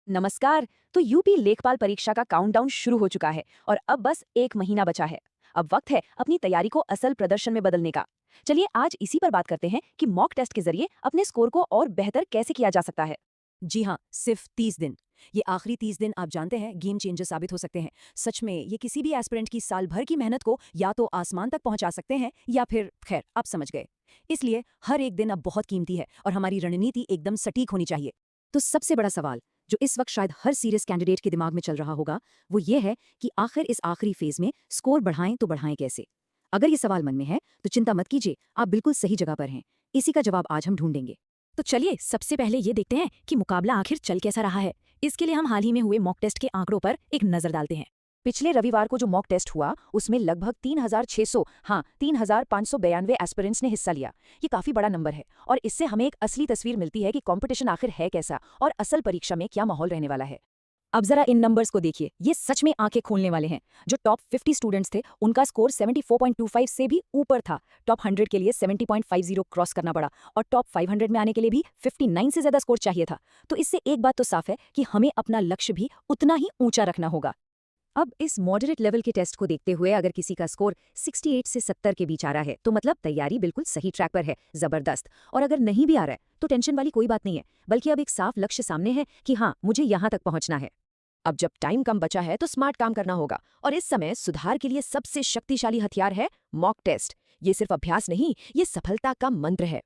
नमस्कार। तो यूपी लेखपाल परीक्षा का काउंटडाउन शुरू हो चुका है और अब बस एक महीना बचा है। अब वक्त है अपनी तैयारी को असल प्रदर्शन में बदलने का। चलिए आज इसी पर बात करते हैं कि मॉक टेस्ट के जरिए अपने स्कोर को और बेहतर कैसे किया जा सकता है। जी हाँ, सिर्फ 30 दिन। ये आखिरी 30 दिन आप जानते हैं गेम चेंजर साबित हो सकते हैं। सच में ये किसी भी एस्पिरेंट की साल भर की मेहनत को या तो आसमान तक पहुंचा सकते हैं या फिर खैर आप समझ गए। इसलिए हर एक दिन अब बहुत कीमती है और हमारी रणनीति एकदम सटीक होनी चाहिए। तो सबसे बड़ा सवाल जो इस वक्त शायद हर सीरियस कैंडिडेट के दिमाग में चल रहा होगा वो ये है कि आखिर इस आखिरी फेज में स्कोर बढ़ाएं तो बढ़ाएं कैसे। अगर ये सवाल मन में है तो चिंता मत कीजिए, आप बिल्कुल सही जगह पर हैं। इसी का जवाब आज हम ढूंढेंगे। तो चलिए सबसे पहले ये देखते हैं कि मुकाबला आखिर चल कैसा रहा है। इसके लिए हम हाल ही में हुए मॉक टेस्ट के आंकड़ों पर एक नजर डालते हैं। पिछले रविवार को जो मॉक टेस्ट हुआ उसमें लगभग 3,600, हाँ 3,592 एस्पिरेंट्स ने हिस्सा लिया। ये काफी बड़ा नंबर है और इससे हमें एक असली तस्वीर मिलती है कि कंपटीशन आखिर है कैसा और असल परीक्षा में क्या माहौल रहने वाला है। अब जरा इन नंबर्स को देखिए, ये सच में आंखें खोलने वाले हैं। जो टॉप 50 स्टूडेंट्स थे उनका स्कोर 74.25 से भी ऊपर था। टॉप 100 के लिए 70.50 क्रॉस करना पड़ा और टॉप 500 में आने के लिए भी 59 से ज्यादा स्कोर चाहिए था। तो इससे एक बात तो साफ है कि हमें अपना लक्ष्य भी उतना ही ऊंचा रखना होगा। अब इस मॉडरेट लेवल के टेस्ट को देखते हुए अगर किसी का स्कोर 68 से 70 के बीच आ रहा है तो मतलब तैयारी बिल्कुल सही ट्रैक पर है, जबरदस्त। और अगर नहीं भी आ रहा है तो टेंशन वाली कोई बात नहीं है, बल्कि अब एक साफ लक्ष्य सामने है कि हाँ मुझे यहाँ तक पहुँचना है। अब जब टाइम कम बचा है तो स्मार्ट काम करना होगा और इस समय सुधार के लिए सबसे शक्तिशाली हथियार है मॉक टेस्ट। ये सिर्फ अभ्यास नहीं, ये सफलता का मंत्र है।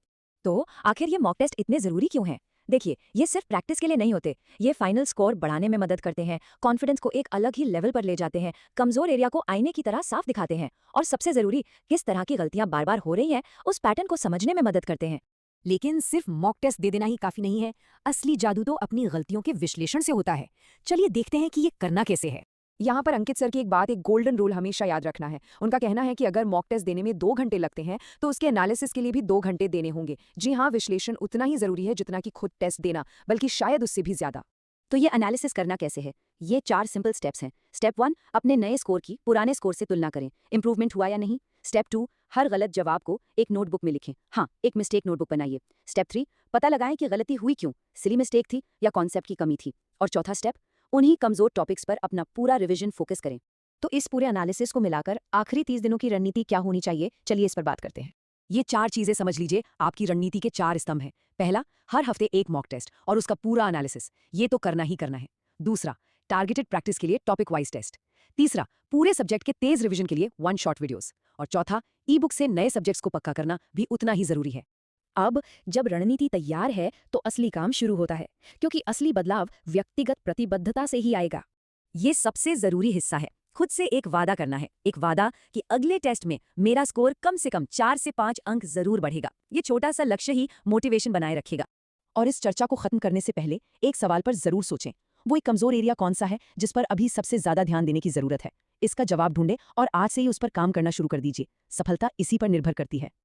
तो आखिर ये मॉक टेस्ट इतने जरूरी क्यों हैं? देखिए, ये सिर्फ प्रैक्टिस के लिए नहीं होते, ये फाइनल स्कोर बढ़ाने में मदद करते हैं, कॉन्फिडेंस को एक अलग ही लेवल पर ले जाते हैं, कमजोर एरिया को आईने की तरह साफ दिखाते हैं और सबसे जरूरी किस तरह की गलतियां बार बार हो रही हैं उस पैटर्न को समझने में मदद करते हैं। लेकिन सिर्फ मॉक टेस्ट दे देना ही काफी नहीं है। असली जादू तो अपनी गलतियों के विश्लेषण से होता है। चलिए देखते हैं कि ये करना कैसे है। यहाँ पर अंकित सर की एक बात, एक गोल्डन रूल हमेशा याद रखना है। उनका कहना है कि अगर मॉक टेस्ट देने में 2 घंटे लगते हैं तो उसके एनालिसिस के लिए भी 2 घंटे देने होंगे। जी हाँ, विश्लेषण उतना ही जरूरी है जितना कि खुद टेस्ट देना, बल्कि शायद उससे भी ज्यादा। तो ये एनालिसिस करना कैसे है? ये 4 सिंपल स्टेप्स हैं। स्टेप 1, अपने नए स्कोर की पुराने स्कोर से तुलना करें, इंप्रूवमेंट हुआ या नहीं। स्टेप 2, हर गलत जवाब को एक नोटबुक में लिखें, हाँ एक मिस्टेक नोटबुक बनाइए। स्टेप 3, पता लगाएं कि गलती हुई क्यों, सिली मिस्टेक थी या कॉन्सेप्ट की कमी थी। और चौथा स्टेप, उन्हीं कमजोर टॉपिक्स पर अपना पूरा रिवीजन फोकस करें। तो इस पूरे एनालिसिस को मिलाकर आखिरी 30 दिनों की रणनीति क्या होनी चाहिए, चलिए इस पर बात करते हैं। ये 4 चीजें समझ लीजिए, आपकी रणनीति के 4 स्तंभ हैं। पहला, हर हफ्ते एक मॉक टेस्ट और उसका पूरा एनालिसिस, ये तो करना ही करना है। दूसरा, टारगेटेड प्रैक्टिस के लिए टॉपिक वाइज टेस्ट। तीसरा, पूरे सब्जेक्ट के तेज रिवीजन के लिए 1 शॉर्ट वीडियोस। और चौथा, ई बुक से नए सब्जेक्ट्स को पक्का करना भी उतना ही जरूरी है। अब जब रणनीति तैयार है तो असली काम शुरू होता है, क्योंकि असली बदलाव व्यक्तिगत प्रतिबद्धता से ही आएगा। ये सबसे जरूरी हिस्सा है, खुद से एक वादा करना है, एक वादा कि अगले टेस्ट में मेरा स्कोर कम से कम 4 से 5 अंक जरूर बढ़ेगा। ये छोटा सा लक्ष्य ही मोटिवेशन बनाए रखेगा। और इस चर्चा को खत्म करने से पहले एक सवाल पर जरूर सोचें, वो एक कमजोर एरिया कौन सा है जिस पर अभी सबसे ज्यादा ध्यान देने की जरूरत है। इसका जवाब ढूंढें और आज से ही उस पर काम करना शुरू कर दीजिए। सफलता इसी पर निर्भर करती है।